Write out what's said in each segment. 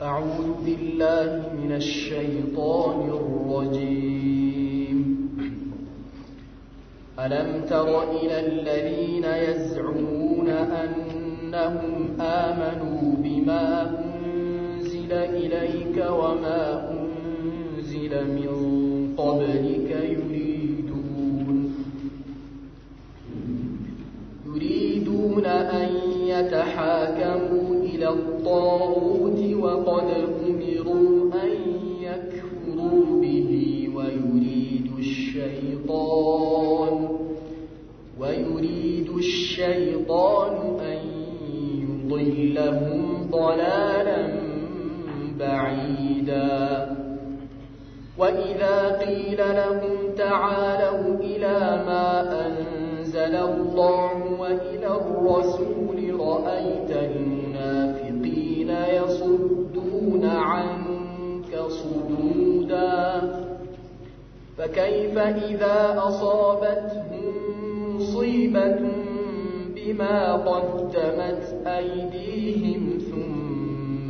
أعوذ بالله من الشيطان الرجيم. ألم تر إلى الذين يزعمون أنهم آمنوا بما أنزل إليك وما أنزل من قبلك يريدون أن يتحاكموا إلى الطاغوت وقد أمروا أن يكفروا به ويريد الشيطان أن يضلهم ضلالا بعيدا. وإذا قيل لهم تعالوا إلى ما أنزل الله وإلى الرسول رأيت المنافقين يصدون عنك صدودا. فكيف إذا أصابتهم مصيبة بما قدمت أيديهم ثم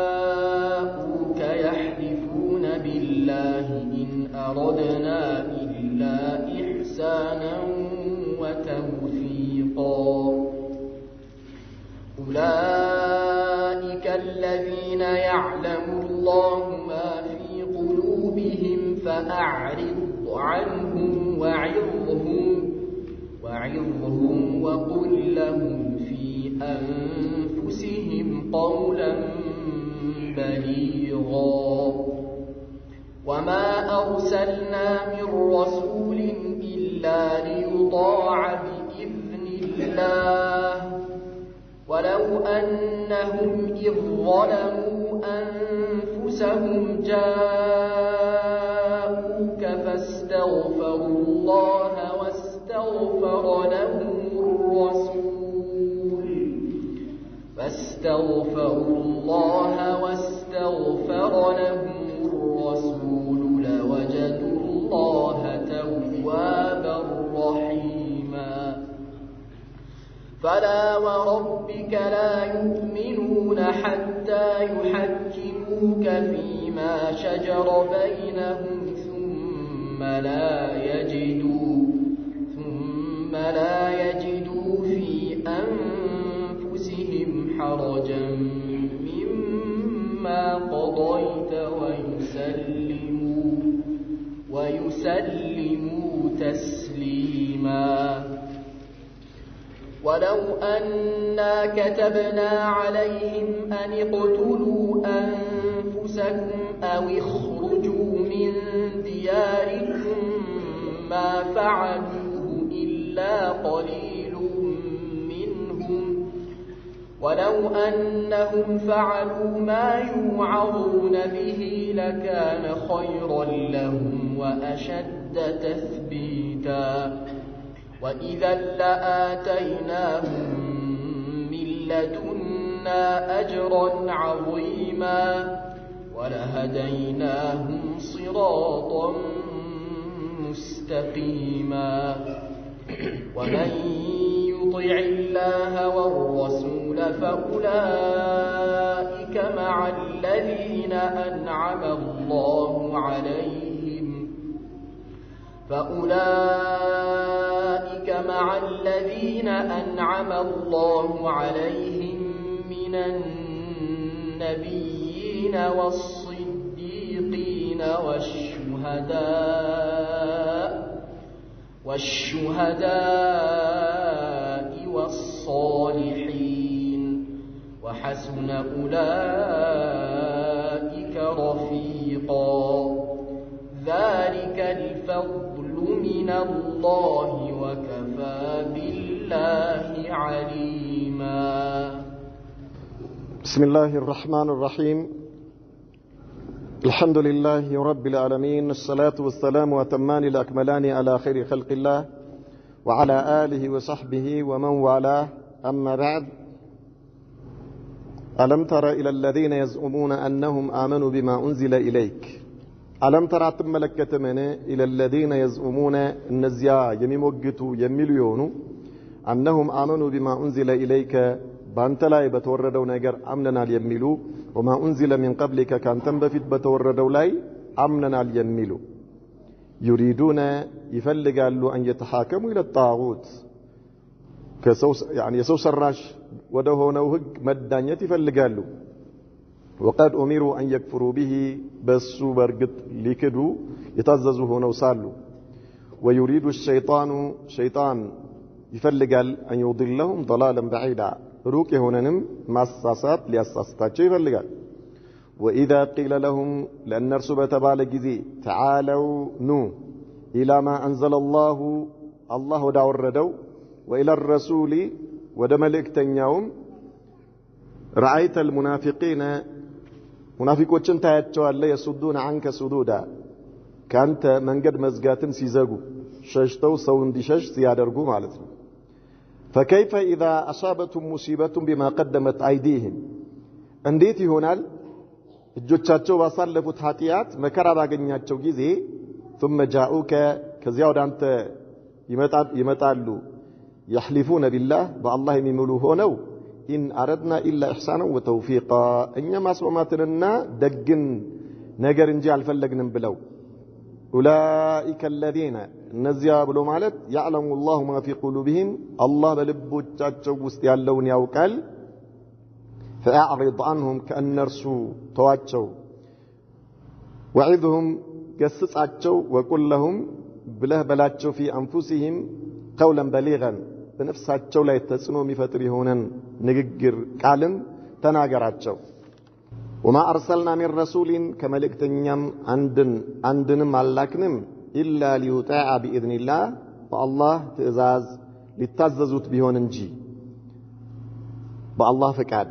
جاءوك يحلفون بالله إن أردنا إلا إحسانا وتوفيقا. أولئك الذين يعلم الله ما في قلوبهم فأعرض عنهم وعظهم وقل لهم في أنفسهم قولا بليغا. وما أرسلنا من رسول إلا ليطاع بإذن الله ولو أنهم إذ ظلموا أنفسهم جاءوك فاستغفروا الله واستغفر لهم الرسول لوجدوا الله توابا رحيما. فلا وربك لا يؤمنون حتى يحكموك فيما شجر بينهم ثم لا يجدوا في أنفسهم حرجا مما قضيت ويسلموا تسليما. ولو أنا كتبنا عليهم أن اقتلوا أنفسكم أو اخرجوا من دياركم ما فعلوه إلا قليل منهم ولو أنهم فعلوا ما يوعظون به لكان خيرا لهم وأشد تثبيتا. وإذا لآتيناهم من لدنا أجرا عظيما ولهديناهم صراطا مستقيما. ومن يطع الله والرسول فأولئك مع الذين أنعم الله عليهم من النبيين والصديقين والشهداء والصالحين وحسن أولئك رفيقا. ذلك الفضل من الله وكفى بالله عليما. بسم الله الرحمن الرحيم. الحمد لله رب العالمين، الصلاة والسلام وتمان الأكملان على خير خلق الله وعلى آله وصحبه ومن والاه. أما بعد، ألم تر إلى الذين يزعمون أنهم آمنوا بما أنزل إليك ألم ترى تملكت من إلى الذين يزعمون النزيا يموجتوا يميلونوا أنهم آمنوا بما أنزل إليك بانتلاي بتوردوا نجر أمننا اليميلو وما أنزل من قبلك كان تنبفت بتوردوا لاي أمننا اليميلو يريدون يفلقوا أن يتحاكموا إلى الطاغوت كسوس يعني يسوس الراش ودهونه هج مدانية يفلقوا وقد أمروا أن يكفروا به بس برقت لكدوا يتززوا هنا وصالوا ويريد الشيطان شيطان يفلقال أن يضلهم ضلالا بعيدا روكي هنا مصاصات لأساستات يفلقال وإذا قيل لهم لأن نرسب تبالك ذي تعالوا نو إلى ما أنزل الله دعو الردو وإلى الرسول ودملك تنيوم رأيت المنافقين منافقوችን ታያቸዋለህ يسدون عنك سدودا ካንተ መንገድ መዝጋትን ሲዘጉ ሸሽተው ሰው እንዲሸሽ ሲያደርጉ ማለት ነው فكيف اذا اصابتهم مصيبه بما قدمت ايديهم እንዴት ይሆናል እጆቻቸው ባሳለፉት ኃጢያት መከራ ባገኛቸው ጊዜ ثم جاءوك ከዚያው ዳንተ ይመጣሉ يحلفون بالله بالله የሚምሉ ሆነው إن أردنا إلا إحسانا وتوفيقا إنما سوماتنا دقن نجر نجي الفلقن بلو أولئك الذين نزيا بلو مالت يعلم الله ما في قلوبهم الله بلبو تشاتشو وستيالون يوكال فأعرض عنهم كأن نرسو تواتشو وعظهم قسس عتشو وقل لهم بله بلاتشو في أنفسهم قولا بليغا በነፍሳቸው ላይ ተጽኖ የሚፈጥር ይሆነን ንግግር ቃልን ተናገራቸው وما أرسلنا من رسول كملكتنيم عندن ملاكنم إلا ليطاع بإذن الله فالله تأزاز لتززت بهون انجي بالله فكاد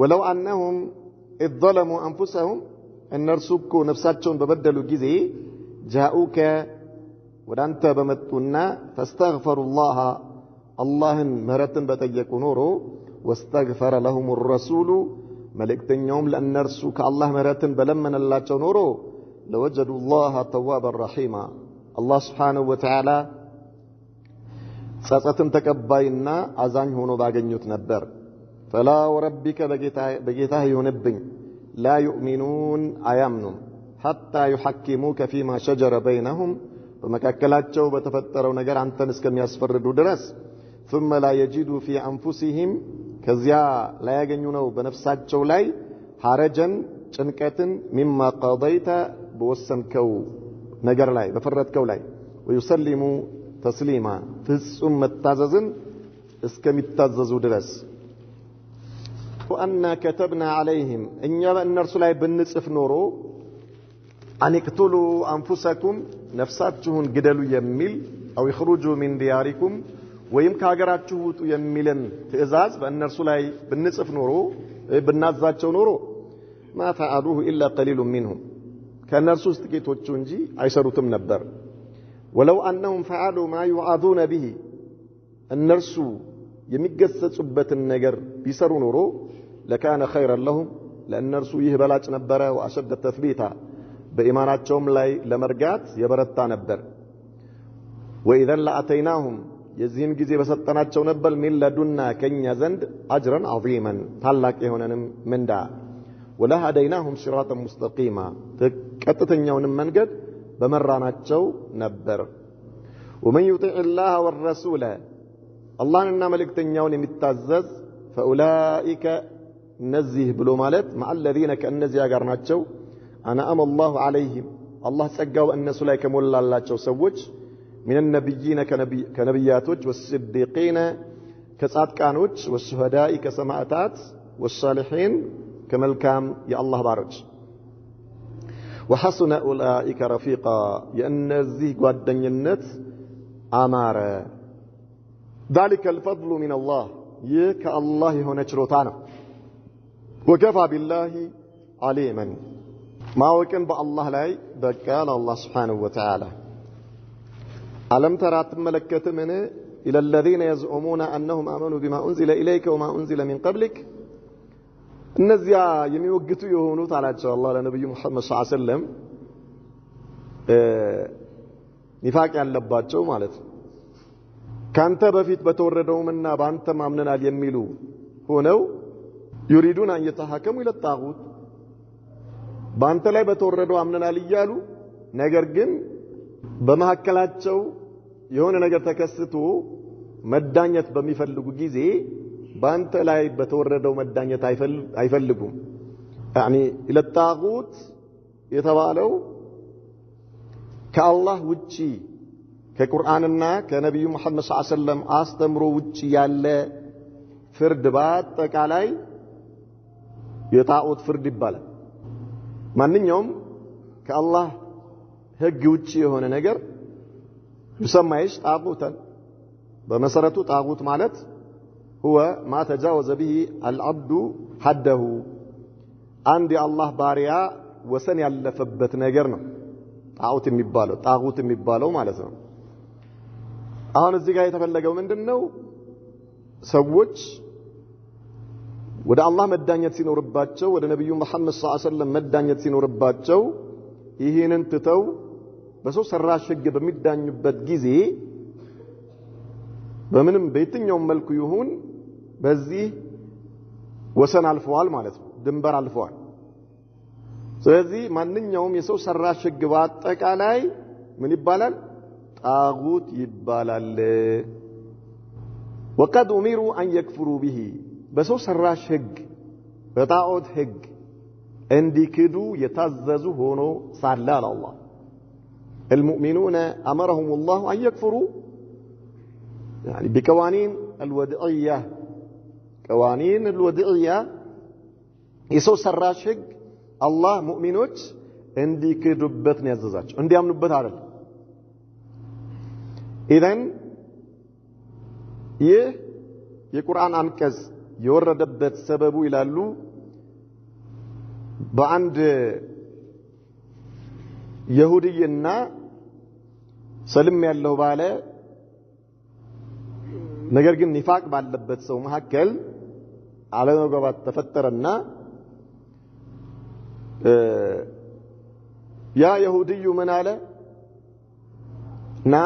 ولو أنهم إذ ظلموا أنفسهم أن نرسوكوا نفساتهم ببدلوا جزي جاءوك ودانت بمتنا فاستغفروا الله اللهن مهرتن بتجيكو نورو واستغفر لهم الرسول ملكتن يوم لأن نرسوك الله مهرتن بلمن الله نورو لوجدوا الله توابا رحيما الله سبحانه وتعالى ساسة تكباينا أزان هونو باقنيوت نبر فلا وربك بجيتاه ينبن لا يؤمنون أيامنهم حتى يحكموك فيما شجر بينهم ومكاكلاتشو بتفتروا نجر عن تنسكم يسفردوا درس ثم لا يجدوا في أنفسهم كزيا لا يجنونه بنفساتشو لاي حرجا شنكة مما قضيت بوسنكو نجر لاي بفردكو لاي ويسلموا تسليما فسم التاززن اسكم التاززوا درس وأن كتبنا عليهم إن يبقى النرس لاي بالنسف نورو أن اقتلوا أنفسكم نفساتهم قدلوا يميل أو يخرجوا من دياركم ويم كاغراتشوت يميلن تئزاز በእነርሱ ላይ ብንጽፍ ኖሮ ብናዛቸው ኖሮ ما فعلوه الا قليل منهم ከእነርሱ ጥቂቶቹ እንጂ አይሰሩትም ነበር ولو انهم فعلوا ما يعاذون به እነርሱ የሚገሰጹበትን ነገር ቢሰሩ ኖሮ لكان خيرا لهم ለእነርሱ ይህ በላጭ ነበረ واشد تثبيتا በኢማናቸውም ላይ ለመርጋት የበረታ ነበር واذا لاتيناهم የዚህም ጊዜ በሰጠናቸው ነበር من لدنا ከኛ ዘንድ اجرا عظيما ታላቅ የሆነንም ምንዳ ولهديناهم صراطا مستقيما ቀጥተኛውንም መንገድ በመራናቸው ነበር ومن يطع الله والرسول اللهنا መልእክተኛውን የሚታዘዝ فاولئك نزه ብሎ ማለት مع الذين كأنዚያ ጋር ናቸው انعم الله عليهم الله ጸጋው እነሱ ላይ ከሞላላቸው ሰዎች من النبيين كنبياتوج والصديقين كصادقانوج والشهداء كسماعتات والصالحين كملكام يا الله بارج وحسن أولئك رفيقا لأن ذي قدنينت أمارة ذلك الفضل من الله يك الله هنا شروطانا وكفى بالله عليما ما وكن بالله لاي بكال الله سبحانه وتعالى ألم ترى تملكت من إلى الذين يزعمون أنهم آمنوا بما أنزل إليك وما أنزل من قبلك النزيا يميوقتوا يهونوت على إن شاء الله لنبي محمد صلى الله عليه وسلم ኒፋቅ ያለባቸው ማለት ነው ካንተ በፊት በተወረደውምና ባንተ ማምነናል የሚሉ ሆነው يريدون ان يتحكموا الى الطاغوت ባንተ ላይ በተወረደው አምነናል ይያሉ ነገር ግን በመሐከላቸው የሆነ ነገር ተከስቶ መዳኘት በሚፈልጉ ጊዜ ባንተ ላይ በተወረደው መዳኘት አይፈልጉም يعني الى الطاغوت የተባለው ከአላህ ውጪ ከቁርአንና ከነብዩ መሐመድ ሰለላሁ ዐለይሂ ወሰለም አስተምሮ ውጪ ያለ ፍርድ በአጠቃላይ የጣዖት ፍርድ ይባላል ማንኛውም ከአላህ ህግ ውጪ የሆነ ነገር ይሰማይሽ ጣዖታን በመሰረቱ ጣዖት ማለት هو ما تجاوز به العبد حده አንድ የአላህ ባሪያ ወሰን ያለፈበት ነገር ነው ጣዖት የሚባለው ማለት ነው አሁን እዚህ ጋር የተፈለገው ምንድነው ሰዎች ወደ አላህ መዳኘት ሲኖርባቸው ወደ ነብዩ መሐመድ ሰለላሁ ዐለይሂ ወሰለም መዳኘት ሲኖርባቸው ይሄንን ትተው በሰው ሰራሽ ህግ በሚዳኙበት ጊዜ በምንም በየትኛው መልኩ ይሁን በዚህ ወሰን አልፈዋል ማለት ነው ድንበር አልፈዋል ስለዚህ ማንኛውም የሰው ሰራሽ ህግ በአጠቃላይ ምን ይባላል ጣጉት ይባላል وقد امروا ان يكفروا به በሰው ሰራሽ ህግ በጣዖት ህግ እንዲክዱ የታዘዙ ሆኖ ሳለ አላህ المؤمنون امرهم الله ان يكفروا يعني بقوانين الوضعيه قوانين الوضعيه የሰው ሰራሽ ህግ አላህ ሙእሚኖች እንዲክዱበት ነው ያዘዛቸው እንዲያምኑበት አይደል ኢዘን ይህ የቁርአን አንቀጽ የወረደበት ሰበቡ ይላሉ በአንድ ይሁዲና ሰልም ያለው ባለ ነገር ግን ኒፋቅ ባለበት ሰው መካከል አለመግባባት ተፈጠረና ያ ይሁዲዩ ምን አለ ና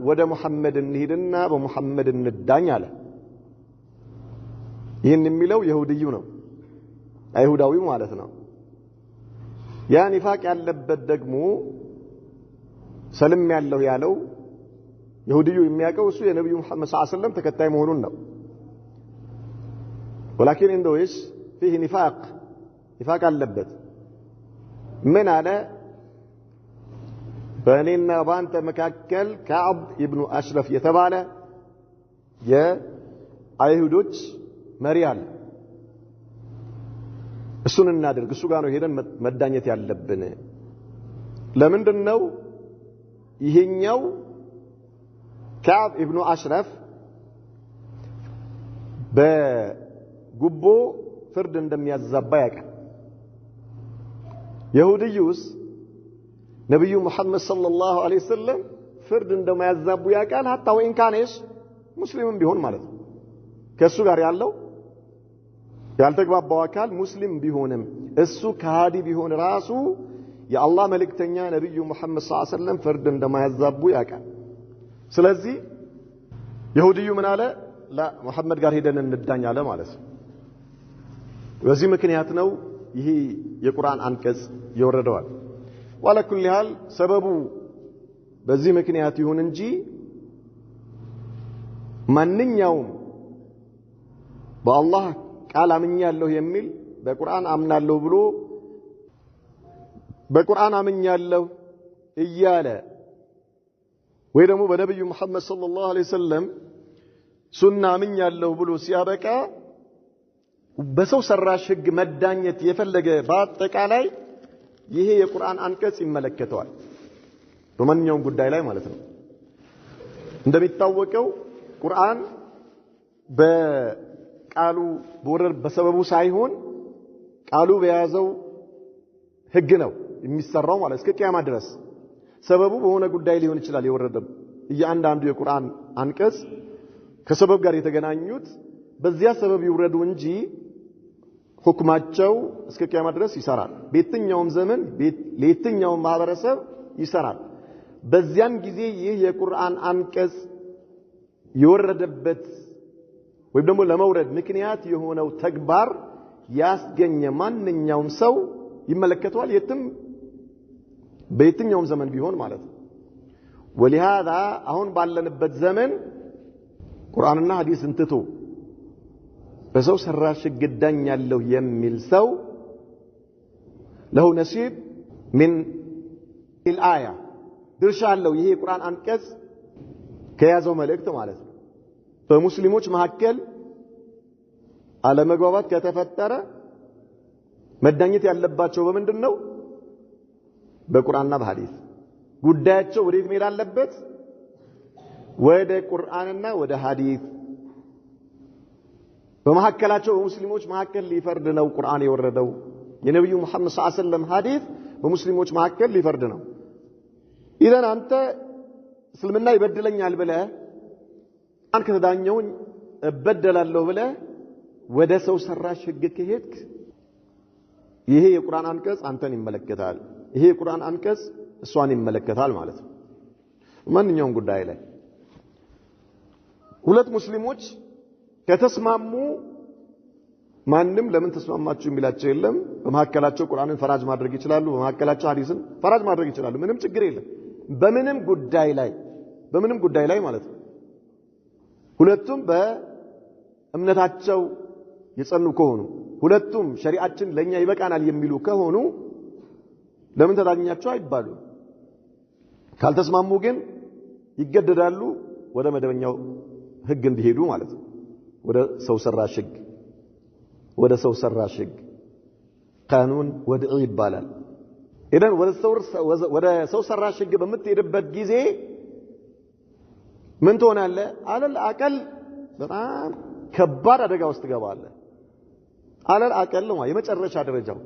ወደ ሙሐመድ እንሂድና በሙሐመድ እንዳኝ አለ ይሄን የሚለው ይሁዲዩ ነው አይሁዳዊው ማለት ነው ያ ኒፋቅ ያለበት ደግሞ ሰልም ያለው ይሁዲዩ የሚያቀው እሱ የነብዩ መሐመድ ሰለላሁ ዐለይሂ ወሰለም ተከታይ መሆኑን ነው ولكن عنده ايش فيه نفاق አለበት ምን አለ በእኔና ባንተ መካከል ከዓብ ኢብኑ አሽረፍ የተባለ የአይሁዶች መሪ አለ እሱን እናድርግ እሱ ጋር ነው ሄደን መዳኘት ያለብን ለምንድነው ይሄኛው ከዓብ ኢብኑ አሽረፍ በጉቦ ፍርድ እንደሚያዛባ ያውቃል ይሁዲዩስ ነብዩ መሐመድ ሰለላሁ ዐለይሂ ወሰለም ፍርድ እንደማያዛቡ ያውቃል hatta ወይን ካነስ ሙስሊምም ቢሆን ማለት ነው ከሱ ጋር ያለው ያልተግባባው አካል ሙስሊም ቢሆንም እሱ ከሃዲ ቢሆን ራሱ የአላህ መልእክተኛ ነብዩ መሐመድ ሰለላሁ ዐለይሂ ወሰለም ፍርድ እንደማያዛቡ ያውቃል ስለዚህ ይሁዲዩ ምን አለ ላ መሐመድ ጋር ሄደን እንዳኝ አለ ማለት ነው በዚህ ምክንያት ነው ይሄ የቁርአን አንቀጽ ይወረደዋል وعلى كل حال ሰበቡ በዚህ ምክንያት ይሁን እንጂ ማንኛውም በአላህ ቃል አምኛለሁ የሚል በቁርአን አምናለሁ ብሎ በቁርአን አምኛለሁ እያለ ወይ ደግሞ በነብዩ መሐመድ ሰለላሁ ዐለይሂ ወሰለም ሱና አምኛለሁ ብሎ ሲያበቃ በሰው ሰራሽ ህግ መዳኘት የፈለገ በአጠቃላይ ይሄ የቁርአን አንቀጽ ይመለከተዋል በማንኛውም ጉዳይ ላይ ማለት ነው እንደሚታወቀው ቁርአን በቃሉ በወረድ በሰበቡ ሳይሆን ቃሉ በያዘው ህግ ነው የሚሰራው ማለት እስከ ቂያማ ድረስ ሰበቡ በሆነ ጉዳይ ሊሆን ይችላል የወረደው እያንዳንዱ የቁርአን አንቀጽ ከሰበብ ጋር የተገናኙት በዚያ ሰበብ ይወረዱ እንጂ ሁክማቸው እስከ ቂያማ ድረስ ይሰራል በየትኛውም ዘመን ለየትኛውም ማህበረሰብ ይሰራል በዚያን ጊዜ ይህ የቁርአን አንቀጽ የወረደበት ወይም ደግሞ ለመውረድ ምክንያት የሆነው ተግባር ያስገኘ ማንኛውም ሰው ይመለከተዋል የትም በየትኛውም ዘመን ቢሆን ማለት ነው ولهذا አሁን ባለንበት ዘመን ቁርአንና ሐዲስን ትቶ በሰው ሰራሽ ግዳኝ ያለው የሚል ሰው له نصيب من الآية ድርሻ አለው ይሄ ቁርአን አንቀጽ ከያዘው መልእክት ማለት ነው በሙስሊሞች መካከል አለመግባባት ከተፈጠረ መዳኘት ያለባቸው በምንድነው በቁርአንና በሐዲስ ጉዳያቸው ወዴት መሄድ አለበት ወደ ቁርአንና ወደ ሐዲስ በመሐከላቸው በሙስሊሞች መካከል ሊፈርድ ነው ቁርአን የወረደው የነብዩ መሐመድ ሰለላሁ ዐለይሂ ወሰለም ሐዲስ በሙስሊሞች መካከል ሊፈርድ ነው ኢዘን አንተ እስልምና ይበድለኛል ብለህ አንተ ከተዳኘው እበደላለሁ ብለህ ወደ ሰው ሰራሽ ህግ ከሄድክ ይሄ የቁርአን አንቀጽ አንተን ይመለከታል ይሄ የቁርአን አንቀጽ እሷን ይመለከታል ማለት ነው ማንኛውም ጉዳይ ላይ ሁለት ሙስሊሞች ከተስማሙ ማንንም ለምን ተስማማችሁ የሚላቸው የለም በመሐከላቸው ቁርአንን ፈራጅ ማድረግ ይችላሉ በመሐከላቸው ሐዲስን ፈራጅ ማድረግ ይችላሉ ምንም ችግር የለም በምንም ጉዳይ ላይ ማለት ነው ሁለቱም በእምነታቸው የጸኑ ከሆኑ ሁለቱም ሸሪዓችን ለኛ ይበቃናል የሚሉ ከሆኑ ለምን ተዳኛቸው አይባሉ ካልተስማሙ ግን ይገደዳሉ ወደ መደበኛው ህግ እንዲሄዱ ማለት ነው ወደ ሰው ሰራሽ ህግ ቃኑን ወድዒ ይባላል ኢደን ወደ ሰው ሰራሽ ህግ በምትሄድበት ጊዜ ምን ትሆናለህ አለል አቀል በጣም ከባድ አደጋ ውስጥ ትገባለህ አለል አቀል ነው የመጨረሻ ደረጃው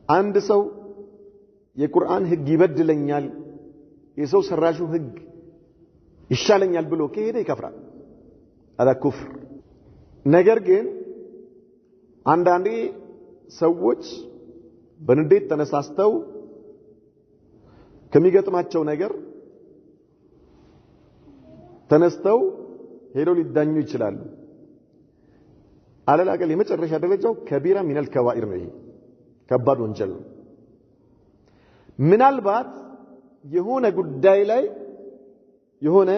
አንድ ሰው የቁርአን ህግ ይበድለኛል የሰው ሰራሹ ህግ ይሻለኛል ብሎ ከሄደ ይከፍራል አዳ ኩፍር ነገር ግን አንዳንዴ ሰዎች በንዴት ተነሳስተው ከሚገጥማቸው ነገር ተነስተው ሄደው ሊዳኙ ይችላሉ አለል አቀል የመጨረሻ ደረጃው ከቢራ ሚነል ከባኢር ነው ይሄ ከባድ ወንጀል ነው ምናልባት የሆነ ጉዳይ ላይ የሆነ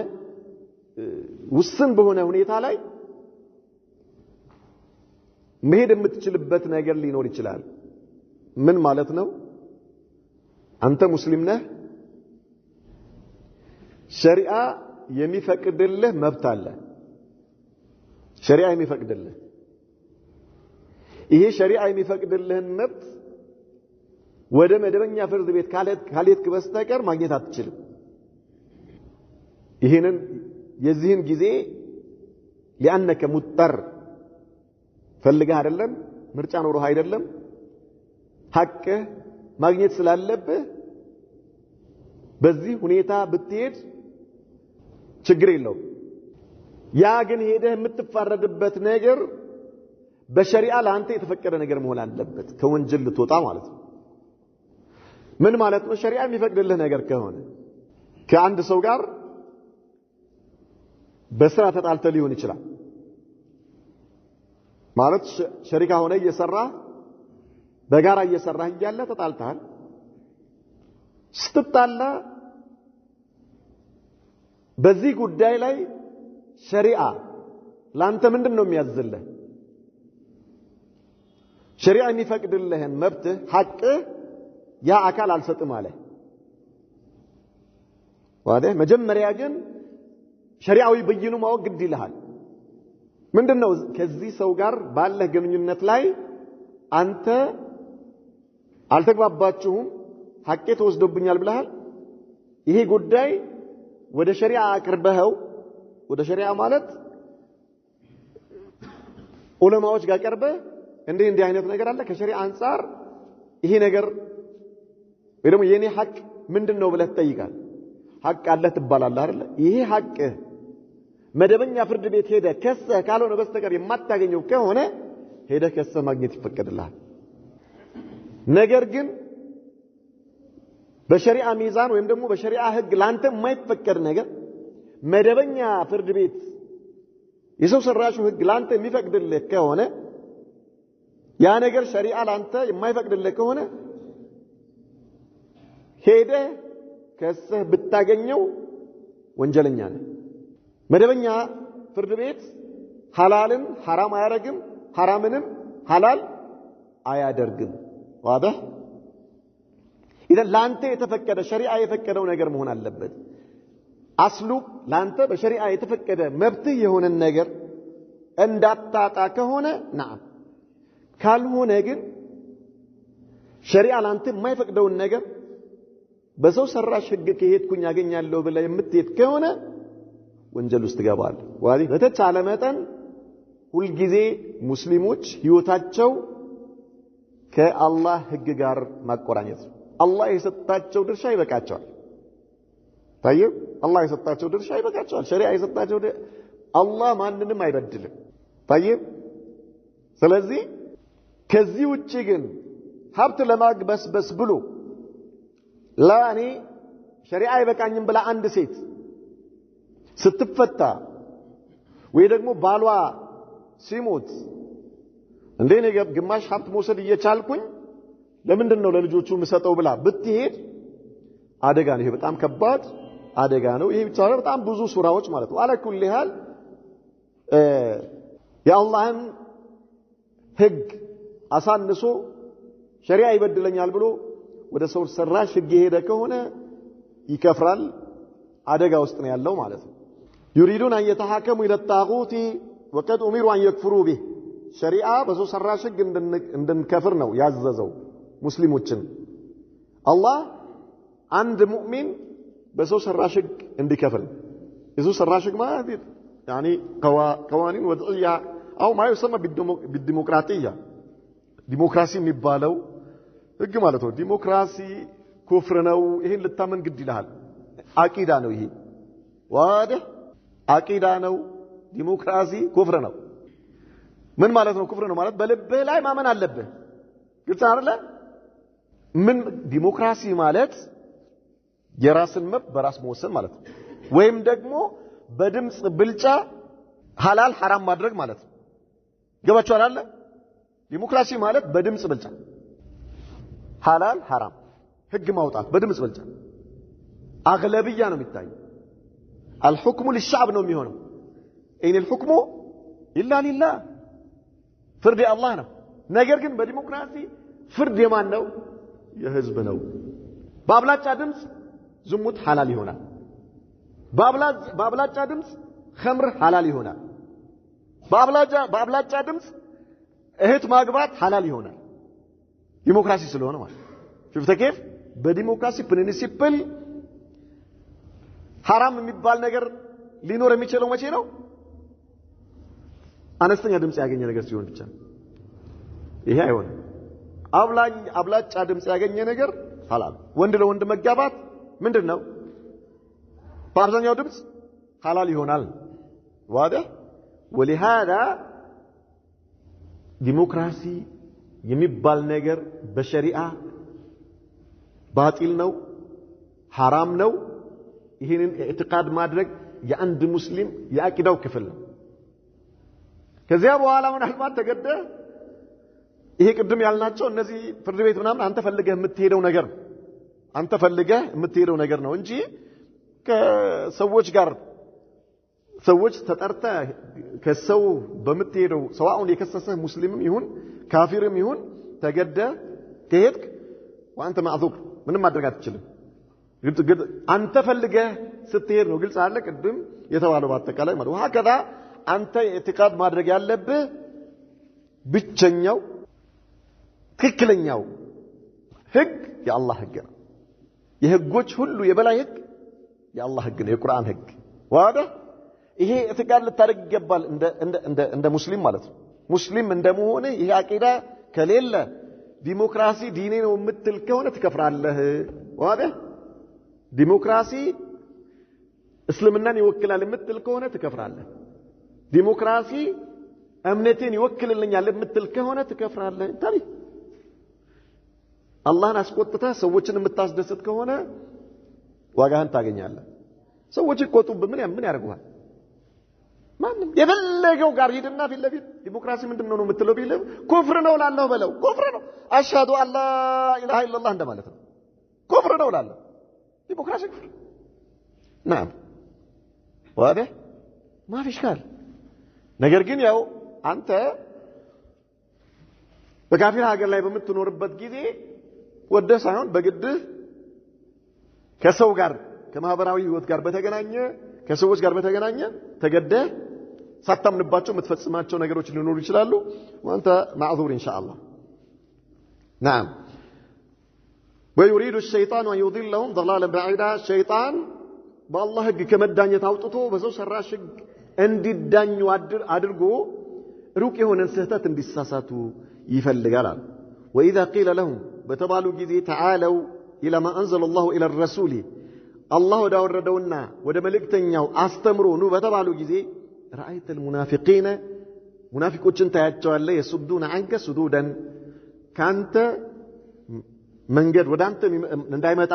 ውስን በሆነ ሁኔታ ላይ መሄድ የምትችልበት ነገር ሊኖር ይችላል ምን ማለት ነው አንተ ሙስሊም ነህ ሸሪዓ የሚፈቅድልህ መብት አለ ሸሪዓ የሚፈቅድልህ ይሄ ሸሪዓ የሚፈቅድልህን መብት ወደ መደበኛ ፍርድ ቤት ካልሄድክ በስተቀር ማግኘት አትችልም ይሄንን የዚህን ጊዜ لانك مضطر ፈልገህ አይደለም ምርጫ ኖሮህ አይደለም ሐቅ ማግኘት ስላለብህ በዚህ ሁኔታ ብትሄድ ችግር የለውም ያ ግን ሄደህ የምትፋረድበት ነገር በሸሪዓ ለአንተ የተፈቀደ ነገር መሆን አለበት ከወንጀል ልትወጣ ማለት ነው ምን ማለት ነው ሸሪዓ የሚፈቅድልህ ነገር ከሆነ ከአንድ ሰው ጋር በስራ ተጣልተ ሊሆን ይችላል ማለት ሸሪካ ሆነ እየሰራ በጋራ እየሰራ እያለ ተጣልተሃል ስትጣላ በዚህ ጉዳይ ላይ ሸሪዓ ላንተ ምንድነው የሚያዝልህ ሸሪዓ የሚፈቅድልህን መብት ሐቅ ያ አካል አልሰጥም አለ ዋዴ መጀመሪያ ግን ሸሪዓዊ በይኑ ማወቅ ግድ ይልሃል ምንድነው ከዚህ ሰው ጋር ባለህ ግንኙነት ላይ አንተ አልተግባባችሁም ሐቄ ተወስዶብኛል ብለሃል ይሄ ጉዳይ ወደ ሸሪዓ አቅርበኸው ወደ ሸሪዓ ማለት ዑለማዎች ጋር ቀርበህ እንዲህ አይነት ነገር አለ ከሸሪዓ አንፃር ይሄ ነገር ወይ ደግሞ የኔ ሐቅ ምንድነው ብለህ ትጠይቃለህ ሐቅ አለ ትባላለህ አይደል ይሄ ሐቅ መደበኛ ፍርድ ቤት ሄደህ ከሰህ ካልሆነ በስተቀር የማታገኘው ከሆነ ሄደህ ከሰህ ማግኘት ይፈቀድልሃል ነገር ግን በሸሪዓ ሚዛን ወይም ደግሞ በሸሪዓ ህግ ላንተ የማይፈቀድ ነገር መደበኛ ፍርድ ቤት የሰው ሰራሹ ህግ ላንተ የሚፈቅድልህ ከሆነ ያ ነገር ሸሪዓ ላንተ የማይፈቅድልህ ከሆነ ሄደ ከሰህ ብታገኘው ወንጀለኛ ነህ። መደበኛ ፍርድ ቤት ሐላልን ሐራም አያደርግም፣ ሐራምንም ሐላል አያደርግም። واضح اذا ላንተ የተፈቀደ ሸሪዓ የፈቀደው ነገር መሆን አለበት። አስሉ ላንተ በሸሪዓ የተፈቀደ መብት የሆነ ነገር እንዳታጣ ከሆነ نعم ካልሆነ ግን ሸሪዓ ላንተ የማይፈቅደውን ነገር በሰው ሰራሽ ህግ ከሄድኩኝ ያገኛለሁ ብለ የምትሄድ ከሆነ ወንጀል ውስጥ ትገባለህ። ዋዲ በተቻለ መጠን ሁሉ ጊዜ ሙስሊሞች ህይወታቸው ከአላህ ህግ ጋር ማቆራኘት አላህ የሰጣቸው ድርሻ ይበቃቸዋል። طيب አላህ የሰጣቸው ድርሻ ይበቃቸዋል። ሸሪዓ የሰጣቸው አላህ ማንንም አይበድልም። طيب ስለዚህ ከዚህ ውጪ ግን ሀብት ለማግበስበስ ብሎ ላኒ ሸሪዓ ይበቃኝም ብላ አንድ ሴት ስትፈታ ወይ ደግሞ ባሏ ሲሞት እንደኔ ግማሽ ሀብት መውሰድ እየቻልኩኝ ለምንድን ነው ለልጆቹ ምሰጠው ብላ ብትሄድ አደጋ ነው። ይሄ በጣም ከባድ አደጋ ነው። ይሄ ብቻ በጣም ብዙ ሱራዎች ማለት ነው። አለኩል ሀል የአላህን ህግ አሳንሶ ሸሪዓ ይበድለኛል ብሎ ወደ ሰው ሰራሽ ህግ ሄደ ከሆነ ይከፍራል። አደጋ ውስጥ ነው ያለው ማለት ነው። يريدون أن يتحاكموا إلى الطاغوت وقد أمروا أن يكفروا به شريعة بسو سراشق عندن كفر نو يعززوا مسلموچن الله عند مؤمن بسو سراشق عند كفر بسو سراشق ما يعني قوانين وضعية أو ما يسمى بالديمقراطية ديمقراسي የሚባለው ህግ ማለት ነው። ዲሞክራሲ ኩፍር ነው። ይሄን ልታመን ግድ ይላል። አቂዳ ነው ይሄ ዋድህ አቂዳ ነው። ዲሞክራሲ ኩፍር ነው። ምን ማለት ነው? ኩፍር ነው ማለት በልብህ ላይ ማመን አለብህ። ግልጽ አይደለ? ምን ዲሞክራሲ ማለት የራስን መብት በራስ መወሰን ማለት ነው። ወይም ደግሞ በድምጽ ብልጫ ሐላል ሐራም ማድረግ ማለት ነው። ገባችኋል አይደል? ዲሞክራሲ ማለት በድምጽ ብልጫ ሐላል ሐራም ህግ ማውጣት በድምጽ ብልጫ አግለብያ ነው የሚታየው። الحكم للشعب ነው የሚሆነው። إن الحكم إلا لله ፍርድ የአላህ ነው። ነገር ግን በዲሞክራሲ ፍርድ የማን ነው? የህዝብ ነው። በአብላጫ ድምጽ ዝሙት ሐላል ይሆናል። በአብላጫ ድምጽ ኸምር ሐላል ይሆናል። በአብላጫ ድምጽ እህት ማግባት ሐላል ይሆናል። ዲሞክራሲ ስለሆነ ማለት شفت كيف በዲሞክራሲ ፕሪንሲፕል ሐራም የሚባል ነገር ሊኖር የሚችለው መቼ ነው? አነስተኛ ድምጽ ያገኘ ነገር ሲሆን ብቻ። ይሄ አይሆንም። አብላጫ ድምጽ ያገኘ ነገር ሐላል። ወንድ ለወንድ መጋባት ምንድነው? በአብዛኛው ድምጽ ሐላል ይሆናል። واضح ولهذا ዲሞክራሲ የሚባል ነገር በሸሪዓ ባጢል ነው፣ ሐራም ነው። ይሄንን ኢዕቲቃድ ማድረግ የአንድ ሙስሊም የአቂዳው ክፍል ነው። ከዚያ በኋላ ምናልባት ተገደ ይሄ ቅድም ያልናቸው እነዚህ ፍርድ ቤት ምናምን አንተ ፈልገህ የምትሄደው ነገር ነው እንጂ ከሰዎች ጋር ሰዎች ተጠርተ ከሰው በምትሄደው ሰዋውን የከሰሰህ ሙስሊምም ይሁን ካፊርም ይሁን ተገደ ከሄድክ ወአንተ ማዕዙር ምንም ማድረግ አትችልም። ግድ አንተ ፈልገህ ስትሄድ ነው። ግልጽ አለ ቅድም የተባለው በአጠቃላይ ማለት ነው። ሀከዛ አንተ ኢዕቲቃድ ማድረግ ያለብህ ብቸኛው ትክክለኛው ህግ የአላህ ህግ ነው። የህጎች ሁሉ የበላይ ህግ የአላህ ህግ ነው፣ የቁርአን ህግ። ዋዳ ይሄ ኢዕቲቃድ ልታደርግ ይገባል እንደ ሙስሊም ማለት ነው። ሙስሊም እንደመሆነ ይሄ አቂዳ ከሌለ ዲሞክራሲ ዲኔ ነው የምትል ከሆነ ትከፍራለህ። ዋዳ ዲሞክራሲ እስልምናን ይወክላል የምትል ከሆነ ትከፍራለህ። ዲሞክራሲ እምነቴን ይወክልልኛል የምትል ከሆነ ትከፍራለህ። ታዲያ አላህን አስቆጥተህ ሰዎችን የምታስደስት ከሆነ ዋጋህን ታገኛለህ። ሰዎች ይቆጡብህ ምን ያደርጉሃል? ማንም የፈለገው ጋር ሂድና ፊት ለፊት ዲሞክራሲ ምንድነው ነው የምትለው ቢልም ኩፍር ነው ላለው በለው ኩፍር ነው አሽሃዱ አላ ኢላሃ ኢላላህ እንደማለት ነው። ኩፍር ነው ላለው ዲሞክራሲ ኩፍር نعم واضح ما في اشكال ነገር ግን ያው አንተ በካፊር ሀገር ላይ በምትኖርበት ጊዜ ወደ ሳይሆን በግድህ ከሰው ጋር ከማህበራዊ ህይወት ጋር በተገናኘ ከሰዎች ጋር በተገናኘ ተገደህ ሳታምንባቸው የምትፈጽማቸው ነገሮች ሊኖሩ ይችላሉ። ወአንተ ማዕዙር ኢንሻአላህ نعم ويريد الشيطان أن يضلهم ضلالا بعيدا شيطان بالله ህግ ከመዳኘት አውጥቶ በሰው ሰራሽ ህግ እንዲዳኙ አድርጎ ሩቅ የሆነን ስህተት እንዲሳሳቱ ይፈልጋል። وإذا قيل لهم በተባሉ ጊዜ تعالوا إلى ما أنزل الله إلى الرسول الله ወዳወረደውና ወደ መልእክተኛው አስተምሮ ኑ በተባሉ ጊዜ رأيت المنافقين ሙናፊቆችን ታያቸዋለህ يصدون عنك صدودا ካንተ መንገድ ወዳንተ እንዳይመጣ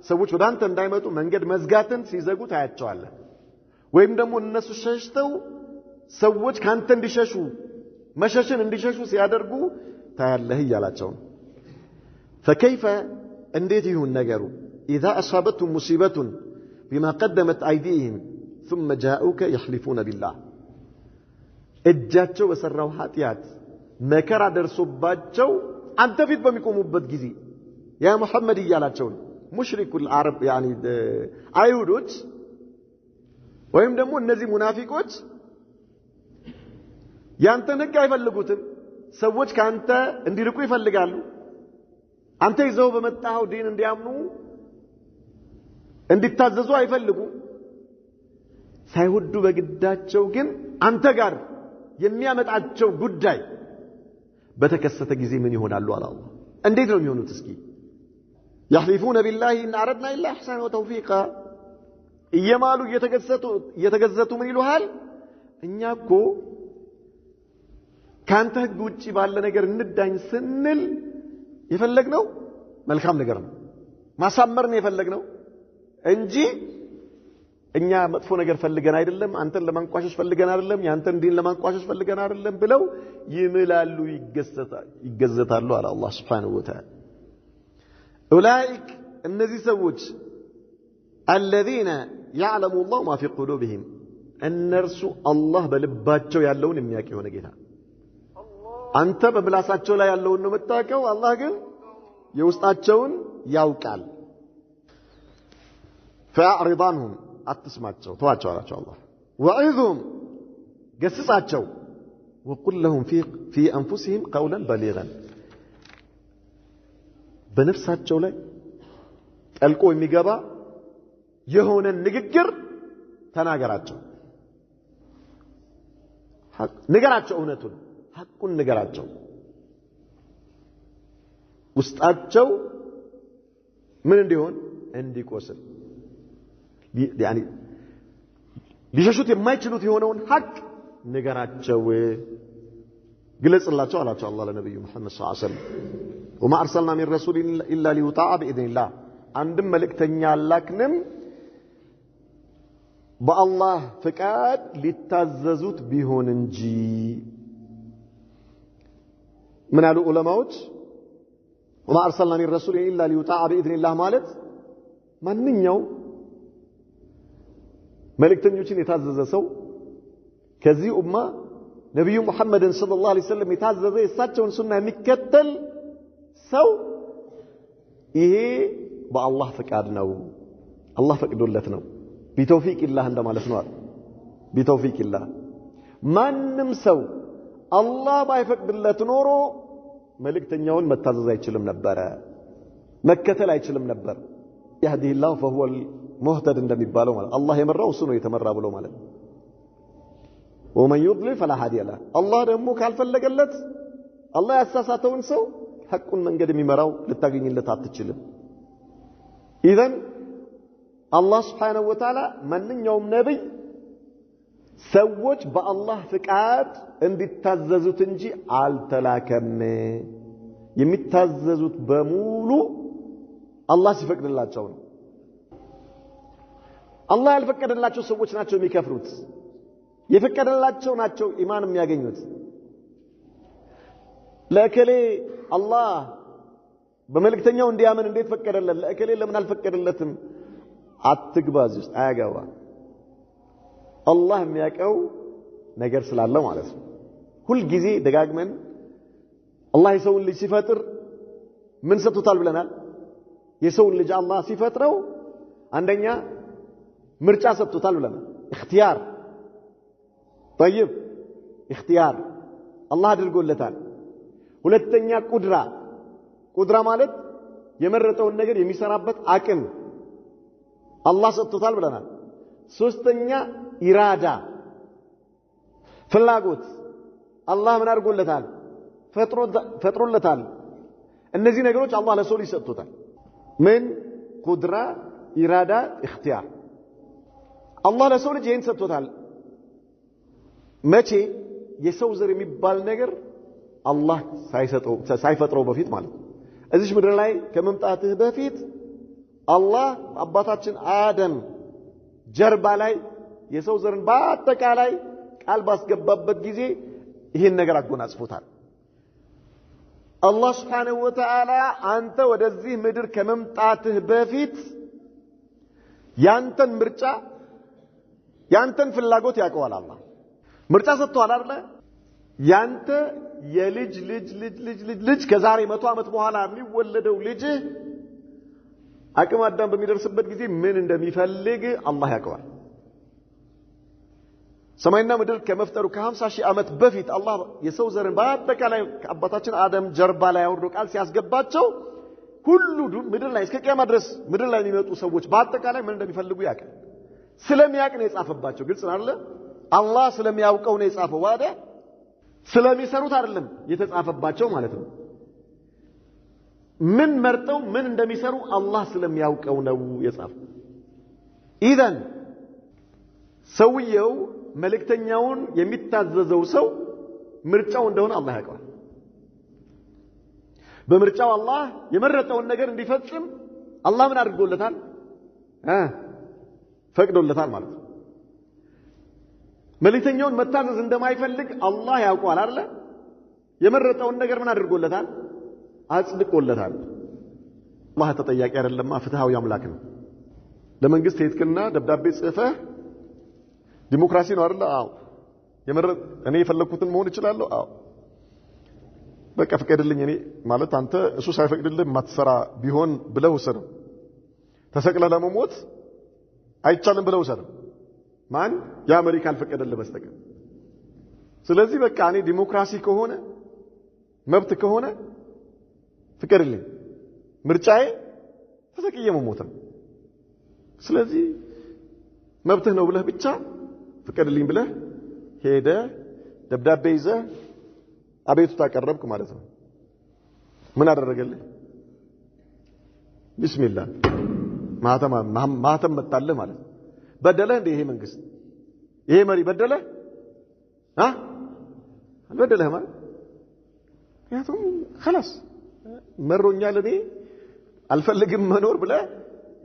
ሰዎች ወዳንተ እንዳይመጡ መንገድ መዝጋትን ሲዘጉ ታያቸዋለህ። ወይም ደግሞ እነሱ ሸሽተው ሰዎች ካንተ እንዲሸሹ መሸሽን እንዲሸሹ ሲያደርጉ ታያለህ ይያላቸው። فكيف እንዴት ይሁን ነገሩ اذا اصابتهم مصيبه بما قدمت ايديهم ثم جاءوك يحلفون بالله እጃቸው በሰራው ኃጢያት መከራ ደርሶባቸው አንተ ፊት በሚቆሙበት ጊዜ ያ መሐመድ ይያላቸው ሙሽሪኩል አረብ يعني አይሁዶች ወይም ደግሞ እነዚህ ሙናፊቆች ያንተን ህግ አይፈልጉትም። ሰዎች ካንተ እንዲርቁ ይፈልጋሉ። አንተ ይዘው በመጣው ዲን እንዲያምኑ እንዲታዘዙ አይፈልጉ። ሳይወዱ በግዳቸው ግን አንተ ጋር የሚያመጣቸው ጉዳይ በተከሰተ ጊዜ ምን ይሆናሉ አለ አላህ። እንዴት ነው የሚሆኑት? እስኪ يحلفون بالله إن أردنا إلا إحسانا وتوفيقا እየማሉ እየተገዘቱ ምን ይሉሃል? እኛ እኮ ካንተ ህግ ውጪ ባለ ነገር እንዳኝ ስንል የፈለግነው መልካም ነገር ነው ማሳመር ነው የፈለግነው እንጂ እኛ መጥፎ ነገር ፈልገን አይደለም፣ አንተን ለማንቋሸሽ ፈልገን አይደለም፣ ያንተን ዲን ለማንቋሸሽ ፈልገን አይደለም ብለው ይምላሉ ይገዘታሉ አለ አላህ Subhanahu Wa Ta'ala። أولئك እነዚህ ሰዎች الذين يعلم الله ما في قلوبهم እነርሱ አላህ በልባቸው ያለውን የሚያውቅ የሆነ ጌታ። አንተ በምላሳቸው ላይ ያለውን ነው የምታውቀው፣ አላህ ግን የውስጣቸውን ያውቃል። فأعرض عنهم አትስማቸው ተዋቸው አላቸው አላህ። وعظهم ገስጻቸው وقل لهم في أنفسهم قولا بليغا በነፍሳቸው ላይ ጠልቆ የሚገባ የሆነ ንግግር ተናገራቸው። ንገራቸው፣ እውነቱን ሐቁን ንገራቸው። ውስጣቸው ምን እንዲሆን እንዲቆስል يعني ሊሸሹት የማይችሉት የሆነውን ሐቅ ንገራቸው ግለጽላቸው አላቸው አላህ ለነብዩ መሐመድ ሰለላሁ ዐለይሂ ወሰለም። وما أرسلنا من رسول إلا ليطاع بإذن الله عندم ملكتنيا لكنم بالله فقاد لتعززوت بهون انجي من العلماء وما أرسلنا من رسول إلا ليطاع بإذن الله مالت من يوم ملكتنيوችን የታዘዘ ሰው ከዚህ ኡማ ነብዩ መሐመድን ሰለላሁ ዐለይሂ ወሰለም የታዘዘ የሳቸውን ሱና የሚከተል ሰው ይሄ በአላህ ፍቃድ ነው፣ አላህ ፈቅዶለት ነው። ቢተውፊቅላህ እንደማለት ነው። ቢተውፊቅላህ ማንም ሰው አላህ ባይፈቅድለት ኖሮ መልእክተኛውን መታዘዝ አይችልም ነበር፣ መከተል አይችልም ነበር። يهديه فهو المهتد እንደሚባለው ማለት አላህ የመራው እሱ ነው የተመራ ብሎ ማለት ነው። ومن يضلل فلا هادي له አላህ ደግሞ ካልፈለገለት አላህ ያሳሳተውን ሰው ሐቁን መንገድ የሚመራው ልታገኝለት አትችልም። ኢዘን አላህ Subhanahu Wa Ta'ala ማንኛውም ነብይ ሰዎች በአላህ ፍቃድ እንዲታዘዙት እንጂ አልተላከም። የሚታዘዙት በሙሉ አላህ ሲፈቅድላቸው ነው። አላህ ያልፈቀደላቸው ሰዎች ናቸው የሚከፍሩት። የፈቀደላቸው ናቸው ኢማን የሚያገኙት። ለእከሌ አላህ በመልእክተኛው እንዲያምን እንዴት ፈቀደለት? ለእከሌ ለምን አልፈቀደለትም? አትግባዝ ውስጥ አያገባ። አላህ የሚያውቀው ነገር ስላለው ማለት ነው። ሁል ጊዜ ደጋግመን አላህ የሰውን ልጅ ሲፈጥር ምን ሰጥቶታል ብለናል? የሰውን ልጅ አላህ ሲፈጥረው አንደኛ ምርጫ ሰጥቶታል ብለናል። اختيار طيب اختيار አላህ አድርጎለታል። ሁለተኛ ቁድራ ማለት የመረጠውን ነገር የሚሰራበት አቅም አላህ ሰጥቶታል ብለናል። ሶስተኛ ኢራዳ ፍላጎት አላህ ምን አድርጎለታል? ፈጥሮለታል። እነዚህ ነገሮች አላህ ለሰው ልጅ ሰጥቶታል። ምን ቁድራ፣ ኢራዳ፣ اختيار አላህ ለሰው ልጅ ይሄን ሰጥቶታል። መቼ? የሰው ዘር የሚባል ነገር አላህ ሳይፈጥረው በፊት ማለት ነው። እዚህ ምድር ላይ ከመምጣትህ በፊት አላህ አባታችን አደም ጀርባ ላይ የሰው ዘርን በአጠቃላይ ቃል ባስገባበት ጊዜ ይሄን ነገር አጎናጽፎታል። አላህ Subhanahu Wa Ta'ala አንተ ወደዚህ ምድር ከመምጣትህ በፊት ያንተን ምርጫ ያንተን ፍላጎት ያውቀዋል። አላህ ምርጫ ሰጥቷል አይደል? ያንተ የልጅ ልጅ ከዛሬ 100 ዓመት በኋላ የሚወለደው ልጅ አቅመ አዳም በሚደርስበት ጊዜ ምን እንደሚፈልግ አላህ ያውቀዋል። ሰማይና ምድር ከመፍጠሩ ከ50 ሺህ ዓመት በፊት አላህ የሰው ዘርን በአጠቃላይ ከአባታችን አደም ጀርባ ላይ አውርዶ ቃል ሲያስገባቸው ሁሉ ምድር ላይ እስከ ቂያማ ድረስ ምድር ላይ የሚመጡ ሰዎች በአጠቃላይ ምን እንደሚፈልጉ ያውቃል። ስለሚያውቅ ነው የጻፈባቸው። ግልጽ ነው አይደል? አላህ ስለሚያውቀው ነው የጻፈው። ዋዳ ስለሚሰሩት አይደለም የተጻፈባቸው ማለት ነው። ምን መርጠው ምን እንደሚሰሩ አላህ ስለሚያውቀው ነው የጻፈው። ኢዘን ሰውየው መልእክተኛውን የሚታዘዘው ሰው ምርጫው እንደሆነ አላህ ያውቃል። በምርጫው አላህ የመረጠውን ነገር እንዲፈጽም አላህ ምን አድርጎለታል? ፈቅዶለታል ማለት ነው። መልእክተኛውን መታዘዝ እንደማይፈልግ አላህ ያውቃል አይደል? የመረጠውን ነገር ምን አድርጎለታል? አጽድቆለታል። አላህ ተጠያቂ አይደለም፣ ፍትሃዊ አምላክ ነው። ለመንግስት ሄድክና ደብዳቤ ጽፈህ ዲሞክራሲ ነው አይደል? አዎ። እኔ የፈለኩትን መሆን እችላለሁ? አዎ። በቃ ፍቀድልኝ። እኔ ማለት አንተ እሱ ሳይፈቅድልህ ማትሰራ ቢሆን ብለው ወሰደው። ተሰቅለ ለመሞት አይቻልም ብለው ወሰደው። ማን? ያ መሪ ካልፈቀደልህ በስተቀር። ስለዚህ በቃ እኔ ዲሞክራሲ ከሆነ መብት ከሆነ ፍቀድልኝ፣ ምርጫዬ ተሰቅየ መሞት ነው። ስለዚህ መብትህ ነው ብለህ ብቻ ፍቀድልኝ ብለህ ሄደ ደብዳቤ ይዘህ አቤቱታ አቀረብክ ማለት ነው። ምን አደረገልህ? ቢስሚላህ ማህተም መጣልህ ማለት ነው። በደለህ እንደ ይሄ መንግስት ይሄ መሪ በደለህ? አልበደለህ ማለት ያቱም خلاص መሮኛል እኔ አልፈልግም መኖር ብለህ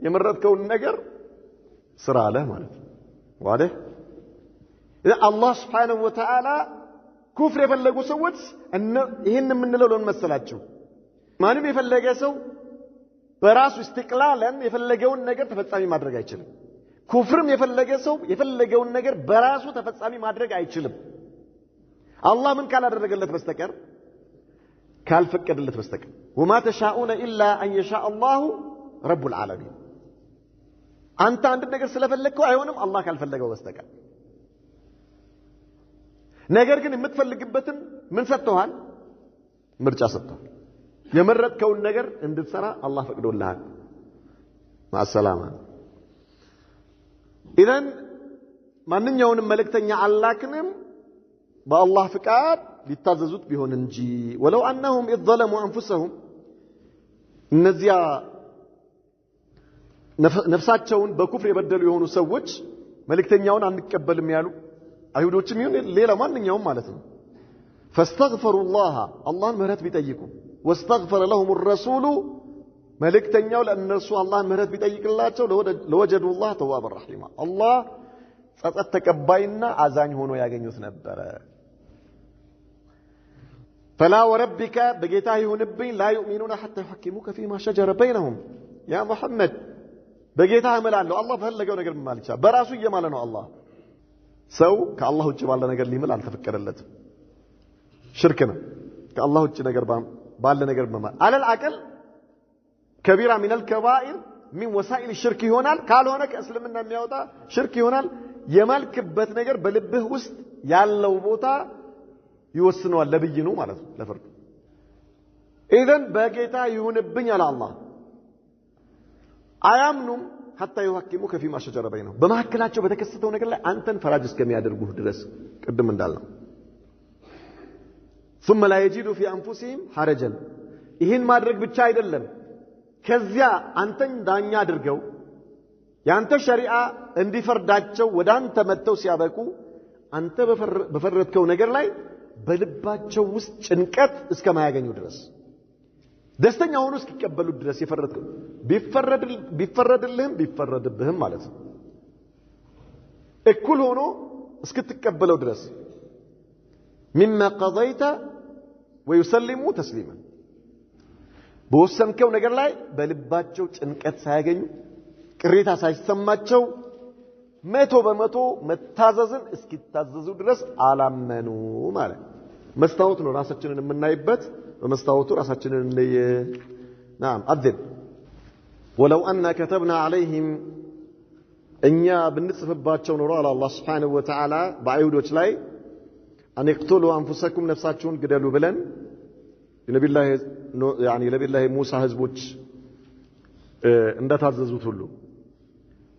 የመረጥከውን ነገር ስራ አለህ ማለት ነው። ዋደ አላህ Subhanahu Wa Ta'ala ኩፍር የፈለጉ ሰዎች ይሄን የምንለው ለምን መሰላችሁ? ማንም የፈለገ ሰው በራሱ استقلالا የፈለገውን ነገር ተፈጻሚ ማድረግ አይችልም። ኩፍርም የፈለገ ሰው የፈለገውን ነገር በራሱ ተፈጻሚ ማድረግ አይችልም። አላህ ምን ካላደረገለት በስተቀር ካልፈቀደለት በስተቀር وما تشاءون الا ان يشاء الله رب العالمين አንተ አንድ ነገር ስለፈለግከው አይሆንም አላህ ካልፈለገው በስተቀር። ነገር ግን የምትፈልግበትን ምን ሰጥተዋል? ምርጫ ሰጥተዋል። የመረጥከውን ነገር እንድትሰራ አላህ ፈቅዶልሃል። ማሰላማ ኢዘን ማንኛውንም መልእክተኛ አላክንም በአላህ ፍቃድ ሊታዘዙት ቢሆን እንጂ ወለው አንهم اذ ظلموا انفسهم እነዚያ ነፍሳቸውን በኩፍር የበደሉ የሆኑ ሰዎች መልእክተኛውን አንቀበልም ያሉ አይሁዶችም ይሁን ሌላ ማንኛውም ማለት ነው። فاستغفروا الله አላህን ምህረት ቢጠይቁ واستغفر لهم الرسول መልእክተኛው ለእነርሱ አላህ ምህረት ቢጠይቅላቸው ለወጀዱ الله توابا رحيما አላህ ጸጸት ተቀባይና አዛኝ ሆኖ ያገኙት ነበር فلا وربك بጌታ ይሁንብኝ لا يؤمنون حتى يحكموك فيما شجر بينهم يا محمد በጌታ እምላለሁ አላህ ፈለገው ነገር ማለት ይችላል በራሱ እየማለ ነው አላህ ሰው ከአላህ ውጭ ባለ ነገር ሊምል አልተፈቀደለትም ሽርክ ነው ከአላህ ውጭ ነገር ባለ ነገር በማለት አለል አቀል كبيرة من الكبائر من وسائل الشرك يሆናል ካልሆነ ከእስልምና የሚያወጣ ሽርክ ይሆናል የማልክበት ነገር በልብህ ውስጥ ያለው ቦታ ይወስነዋል ለብይ ነው ማለት ነው ለፍርድ ኢዘን በጌታ ይሁንብኝ አለ አላህ አያምኑም حتى يحكموك فيما شجر بينهم በመሐከላቸው በተከሰተው ነገር ላይ አንተን ፈራጅ እስከሚያደርጉህ ድረስ ቅድም እንዳልነው ثم لا يجدوا في انفسهم حرجا ይህን ማድረግ ብቻ አይደለም ከዚያ አንተን ዳኛ አድርገው ያንተ ሸሪዓ እንዲፈርዳቸው ወዳንተ መተው ሲያበቁ አንተ በፈረድከው ነገር ላይ በልባቸው ውስጥ ጭንቀት እስከማያገኙ ድረስ ደስተኛ ሆኖ እስኪቀበሉ ድረስ የፈረድከው ቢፈረድልህም ቢፈረድብህም ማለት ነው እኩል ሆኖ እስክትቀበለው ድረስ مما قضيت ويسلموا تسليما በወሰንከው ነገር ላይ በልባቸው ጭንቀት ሳያገኙ ቅሬታ ሳይሰማቸው 100% መታዘዝን እስኪታዘዙ ድረስ አላመኑ ማለት መስታወት ነው ራሳችንን የምናይበት በመስታወቱ ራሳችንን እንየ نعم أذن ولو أن كتبنا عليهم እኛ ብንጽፍባቸው ኖሮ አለ አላህ Subhanahu Wa Ta'ala በአይሁዶች ላይ أن يقتلوا أنفسكم نفساتكم قدلوا بلن لنبي الله يعني لنبي الله موسى هزبوش اندتاززوت ሁሉ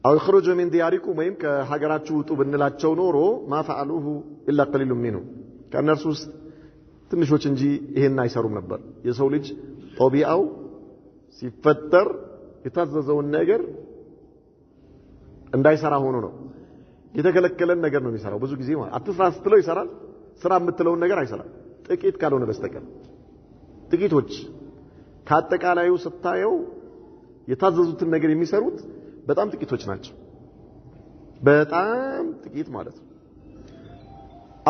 أو يخرجوا من دياركم ويم كحجرات ውጡ ብንላቸው ኖሮ ما فعلوه إلا قليل منهم ከእነርሱ ውስጥ ትንሾች እንጂ ይሄን አይሰሩም ነበር የሰው ልጅ ጦቢአው ሲፈጠር የታዘዘውን ነገር እንዳይሰራ ሆኖ ነው የተከለከለን ነገር ነው የሚሰራው ብዙ ጊዜ ማለት አትስራ ስትለው ይሰራል ስራ የምትለውን ነገር አይሰራም ጥቂት ካልሆነ በስተቀር ጥቂቶች ከአጠቃላዩ ስታየው የታዘዙትን ነገር የሚሰሩት በጣም ጥቂቶች ናቸው በጣም ጥቂት ማለት ነው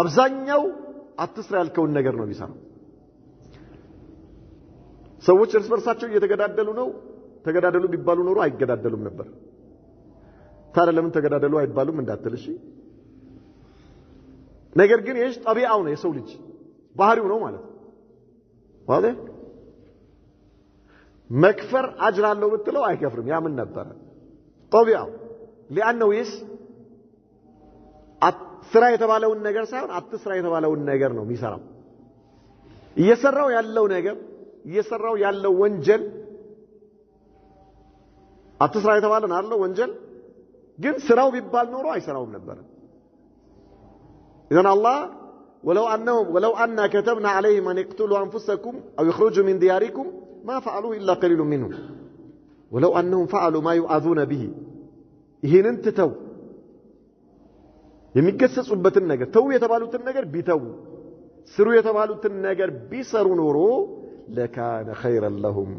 አብዛኛው አትስራ ያልከውን ነገር ነው የሚሰራው ሰዎች እርስ በርሳቸው እየተገዳደሉ ነው ተገዳደሉ ቢባሉ ኖሮ አይገዳደሉም ነበር ታዲያ ለምን ተገዳደሉ አይባሉም እንዳትልሽ ነገር ግን ይሄ ጣቢዓው ነው የሰው ልጅ ባህሪው ነው ማለት ዋለ መክፈር አጅር አለው ብትለው አይከፍርም ያምን ነበር ጣቢዓው لانه يس ስራ የተባለውን ነገር ሳይሆን አትስራ የተባለውን ነገር ነው የሚሰራው እየሰራው ያለው ነገር እየሰራው ያለው ወንጀል አትስራ የተባለን አለው ወንጀል ግን ስራው ቢባል ኖሮ አይሰራውም ነበር إذن الله ولو أن كتبنا عليهم أن يقتلوا أنفسكم أو يخرجوا من دياركم ما فعلوه إلا قليل منهم ولو أنهم فعلوا ما يؤذون به ይሄን እንተው የሚገሰጹበትን ነገር ተው የተባሉትን ነገር ቢተው ስሩ የተባሉትን ነገር ቢሰሩ ኖሮ ለካነ ኸይረን ለሁም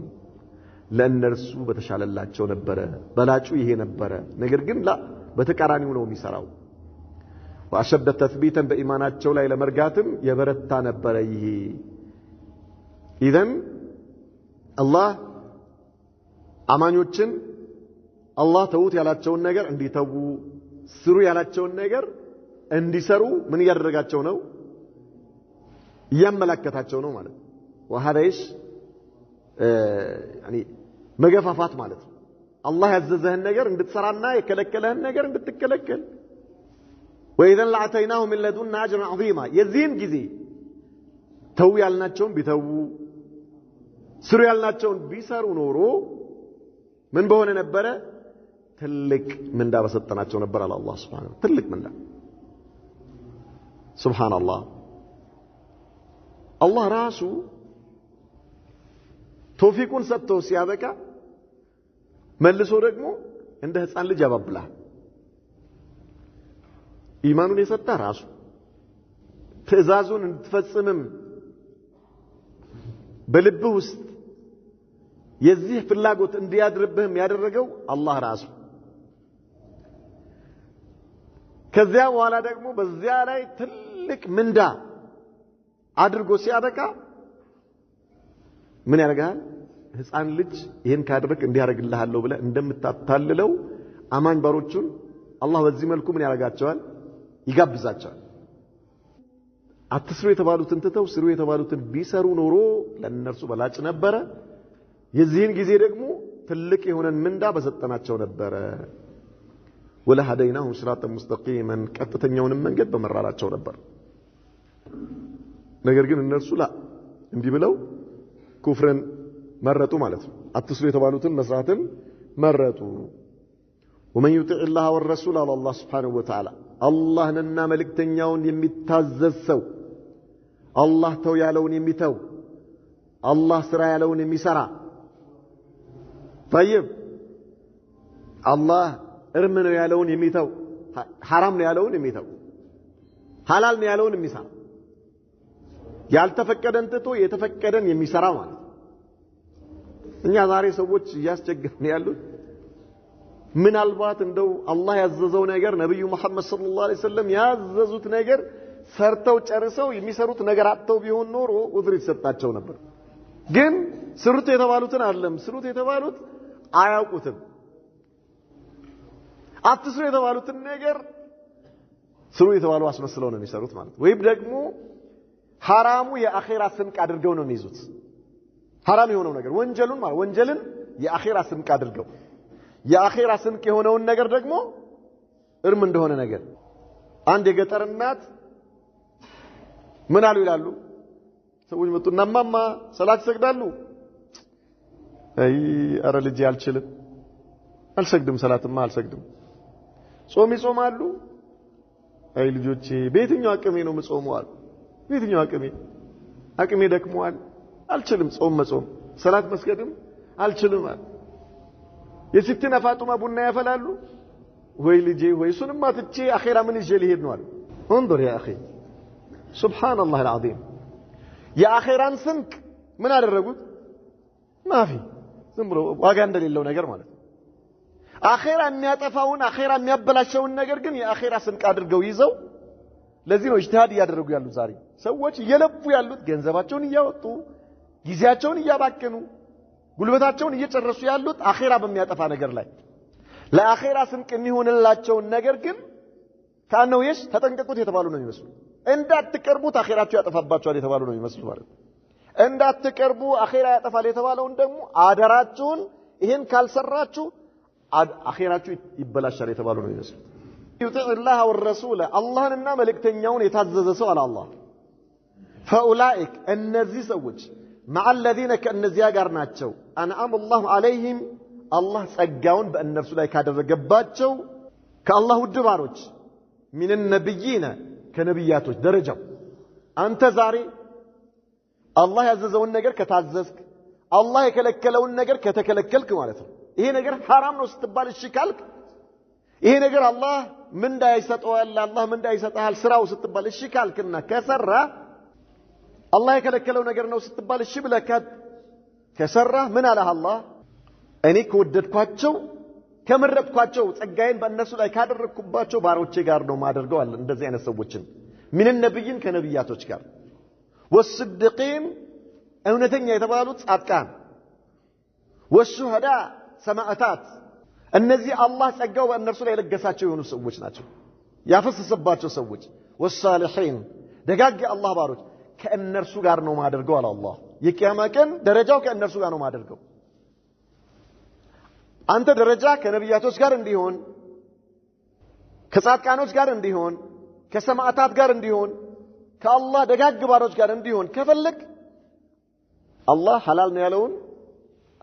ለእነርሱ በተሻለላቸው ነበር በላጩ ይሄ ነበር ነገር ግን በተቃራኒው ነው የሚሰራው واشد تثبيتا بايماناتቸው ላይ ለመርጋትም የበረታ ነበር ይሄ اذن الله አማኞችን አላህ ተውት ያላቸውን ነገር እንዲተው ስሩ ያላቸውን ነገር እንዲሰሩ ምን ያደረጋቸው ነው ያመለከታቸው ነው ማለት وهذا ايش يعني መገፋፋት ማለት አላህ ያዘዘህን ነገር እንድትሰራና የከለከለህን ነገር እንድትከለከል وإذا لعتيناهم من لدنا أجرا عظيما يزين جزي تو يالناتشون بيتو سرو يالناتشون بيسارو نورو من بهون نبرة تلك من دا بسطناتشون نبرة على الله سبحانه تلك من دا سبحان الله الله راسو توفيقون ستو سيادك ملسو رقمو عنده هسان لجابب له ኢማኑን የሰጠ ራሱ ትእዛዙን እንድትፈጽምም በልብህ ውስጥ የዚህ ፍላጎት እንዲያድርብህ ያደረገው አላህ ራሱ ከዚያ በኋላ ደግሞ በዚያ ላይ ትልቅ ምንዳ አድርጎ ሲያበቃ ምን ያደርጋል? ህፃን ልጅ ይሄን ካደረክ እንዲያደርግልሃለሁ ብለህ እንደምታታልለው አማኝ ባሮቹን አላህ በዚህ መልኩ ምን ያደርጋቸዋል? ይጋብዛቸዋል። አትስሩ የተባሉትን ትተው ስሩ የተባሉትን ቢሰሩ ኖሮ ለነርሱ በላጭ ነበረ። የዚህን ጊዜ ደግሞ ትልቅ የሆነን ምንዳ በሰጠናቸው ነበረ። ወለሃደይናሁም ሲራጠን ሙስተቂመን ቀጥተኛውንም መንገድ በመራራቸው ነበር። ነገር ግን እነርሱ እንዲህ ብለው ኩፍርን መረጡ ማለት ነው። አትስሩ የተባሉትን መስራትን መረጡ። ومن يطع الله والرسول على الله سبحانه وتعالى اللهنا ملكتኛውን የሚታዘዝ ሰው አላህ ተው ያለውን የሚተው አላህ ስራ ያለውን የሚሰራ طيب አላህ እርም ነው ያለውን የሚተው ሐራም ነው ያለውን የሚተው ሐላል ነው ያለውን የሚሰራ ያልተፈቀደን ትቶ የተፈቀደን የሚሰራ ማለት እኛ ዛሬ ሰዎች እያስቸገሩን ያሉት ምናልባት እንደው አላህ ያዘዘው ነገር ነብዩ መሐመድ ሰለላሁ ዐለይሂ ወሰለም ያዘዙት ነገር ሰርተው ጨርሰው የሚሰሩት ነገር አጥተው ቢሆን ኖሮ ዑዝር ይሰጣቸው ነበር። ግን ስሩት የተባሉትን አይደለም ስሩት የተባሉት አያውቁትም። አትስሩ የተባሉትን ነገር ስሩ የተባሉ አስመስለው ነው የሚሰሩት ማለት ወይም ደግሞ ሐራሙ የአኺራ ስንቅ አድርገው ነው የሚይዙት። ሐራም የሆነው ነገር ወንጀሉን ማለት ወንጀልን የአኺራ ስንቅ አድርገው የአኺራ ስንቅ የሆነውን ነገር ደግሞ እርም እንደሆነ ነገር አንድ የገጠር እናት ምን አሉ ይላሉ ሰዎች መጡና ማማ ሰላት ይሰግዳሉ አይ አረ ልጅ አልሰግድም ሰላትማ አልሰግድም ጾም ይጾማሉ አይ ልጆቼ በየትኛው አቅሜ ነው የምጾመው አሉ በየትኛው አቅሜ ደክሟል አልችልም ጾም መጾም ሰላት መስገድም አልችልም አሉ የሲትና ፋጡማ ቡና ያፈላሉ ወይ ልጄ ወይ እሱንማ ትቼ አኺራ ምን ይዤ ልሄድ ነው አሉ انظر يا اخي سبحان الله العظيم يا اخيران ስንቅ ምን አደረጉት ማፊ ዝም ብሎ ዋጋ እንደሌለው ነገር ማለት አኺራ የሚያጠፋውን አኺራ የሚያበላሸውን ነገር ግን የአኺራ ስንቅ አድርገው ይዘው ለዚህ ነው ኢጅቲሃድ ያደረጉ ያሉት ዛሬ ሰዎች እየለፉ ያሉት ገንዘባቸውን እያወጡ ጊዜያቸውን እያባከኑ ጉልበታቸውን እየጨረሱ ያሉት አኺራ በሚያጠፋ ነገር ላይ ለአኺራ ስንቅ የሚሆንላቸው ነገር ግን ካነው የሽ ተጠንቀቁት የተባሉ ነው የሚመስሉ እንዳትቀርቡት አኺራችሁ ያጠፋባችኋል የተባሉ ነው የሚመስሉ ማለት እንዳትቀርቡ አኺራ ያጠፋል የተባለውን ደግሞ አደራችሁን ይሄን ካልሰራችሁ አኺራችሁ ይበላሻል የተባሉ ነው የሚመስሉ يطيع الله والرسول اللهنا ملكتኛውን የታዘዘ ሰው አለ አላህ فاولئك እነዚህ ሰዎች مع الذين كأنزيا ጋር ናቸው انعم الله عليهم الله ጸጋውን በእነርሱ ላይ ካደረገባቸው ከአላህ ውድ ባሮች من النبيين ከነብያቶች ደረጃው አንተ ዛሬ አላህ ያዘዘውን ነገር ከታዘዝክ አላህ የከለከለውን ነገር ከተከለከልክ ማለት ነው ይሄ ነገር حرام ነው ስትባል እሺ ካልክ ይሄ ነገር አላህ ምን እንዳይሰጠዋል አላህ ምን እንዳይሰጣል ስራው ስትባል እሺ ካልክና ከሰራ አላህ የከለከለው ነገር ነው ስትባል እሺ ብለህ ከሰራ ምን አለህ አላህ እኔ ከወደድኳቸው ከመረጥኳቸው ጸጋዬን በእነሱ ላይ ካደረኩባቸው ባሮቼ ጋር ነው ማደርገው አለ እንደዚህ አይነት ሰዎችን ምን ነብይን ከነብያቶች ጋር ወስድቂን እውነተኛ የተባሉት ጻድቃን ወሹሃዳ ሰማዕታት እነዚህ አላህ ጸጋው በእነርሱ ላይ ለገሳቸው የሆኑ ሰዎች ናቸው ያፈሰሰባቸው ሰዎች ወሳሊሒን ደጋግ አላህ ባሮች ከእነርሱ ጋር ነው ማደርገው አለ አላህ የቂያማ ቀን ደረጃው ከእነርሱ ጋር ነው ማደርገው አንተ ደረጃ ከነብያቶች ጋር እንዲሆን ከጻድቃኖች ጋር እንዲሆን ከሰማዕታት ጋር እንዲሆን ከአላህ ደጋግ ባሮች ጋር እንዲሆን ከፈለክ አላህ ሐላል ነው ያለውን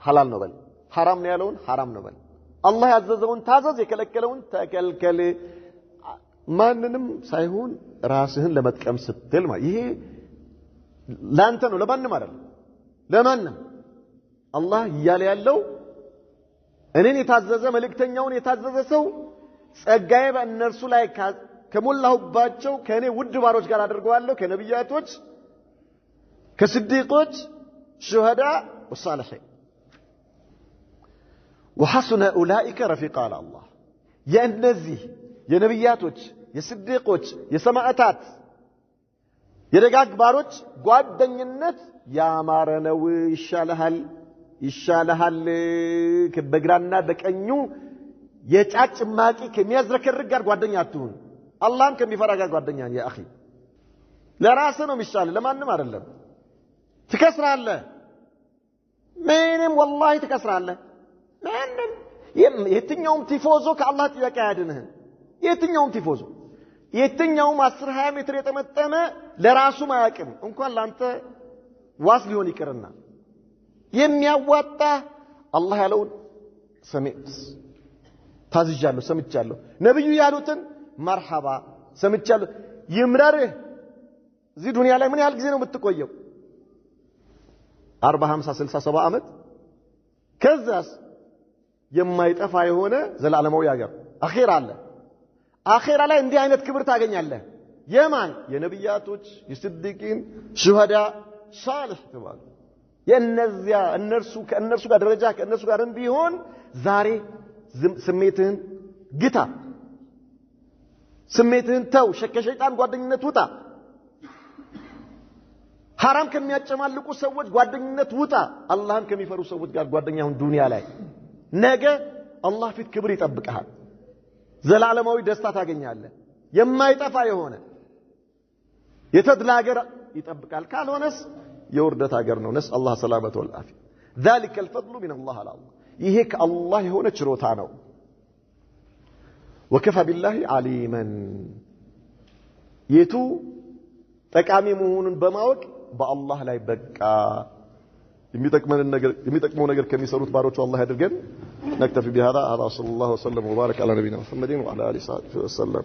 ሐላል ነው በል ሐራም ነው ያለውን ሐራም ነው በል አላህ ያዘዘውን ታዘዝ የከለከለውን ተከልከል ማንንም ሳይሆን ራስህን ለመጥቀም ስትል ማለት ይሄ ላንተ ነው ለማንም አይደለም ለማንም አላህ ይያለ ያለው እኔን የታዘዘ መልእክተኛውን የታዘዘ ሰው ጸጋዬ በእነርሱ ላይ ከሞላሁባቸው ከኔ ውድ ባሮች ጋር አድርገዋለሁ ከነብያቶች ከስዲቆች شهداء والصالحين وحسن أولئك رفيقا على الله يا النزي يا نبياتوች የስዲቆች የሰማዕታት የደጋግ ባሮች ጓደኝነት ያማረ ነው ይሻለሃል በግራና በቀኙ የጫጭ ማቂ ከሚያዝረከርክ ጋር ጓደኛ አትሁን አላህን ከሚፈራ ጋር ጓደኛ ያ اخي ለራስ ነው የሚሻል ለማንም አይደለም ትከስራለህ ምንም والله ትከስራለህ ምንም የትኛውም ቲፎዞ ከአላህ ጥያቄ ያድንህ የትኛውም ቲፎዞ የትኛውም 10-20 ሜትር የተመጠነ ለራሱ ማያቅም እንኳን ላንተ ዋስ ሊሆን ይቀርና የሚያዋጣ አላህ ያለውን ሰሚት ታዝጃለሁ ሰምቻለሁ ነብዩ ያሉትን መርሐባ ሰምቻለሁ ይምረርህ እዚህ ዱንያ ላይ ምን ያህል ጊዜ ነው የምትቆየው 40 50 60 70 ዓመት ከዛስ የማይጠፋ የሆነ ዘላለማዊ ያገር አኺራ አለ አኺራ ላይ እንዲህ አይነት ክብር ታገኛለህ የማን የነብያቶች የስዲቂን ሹሃዳ ሷሊህ ተባሉ የነዚያ ከእነርሱ ጋር ደረጃ ከእነርሱ ጋር እንዲሆን ዛሬ ስሜትህን ግታ ስሜትህን ተው ከሸይጣን ጓደኝነት ውጣ حرام ከሚያጨማልቁ ሰዎች ጓደኝነት ውጣ አላህን ከሚፈሩ ሰዎች ጋር ጓደኛውን ዱንያ ላይ ነገ አላህ ፊት ክብር ይጠብቅሃል ዘላለማዊ ደስታ ታገኛለህ የማይጠፋ የሆነ የተድላ ሀገር ይጠብቃል ካልሆነስ የውርደት ሀገር ነው ነስ አላህ ሰላመተ ወልአፊ ذلك الفضل من الله على الله ይሄ ከአላህ የሆነ ችሮታ ነው وكفى بالله عليما የቱ ጠቃሚ መሆኑን በማወቅ በአላህ ላይ በቃ የሚጠቅመው ነገር ከሚሰሩት ባሮቹ አላህ ያድርገን نكتفي بهذا هذا صلى الله وسلم وبارك على نبينا محمد وعلى اله وصحبه وسلم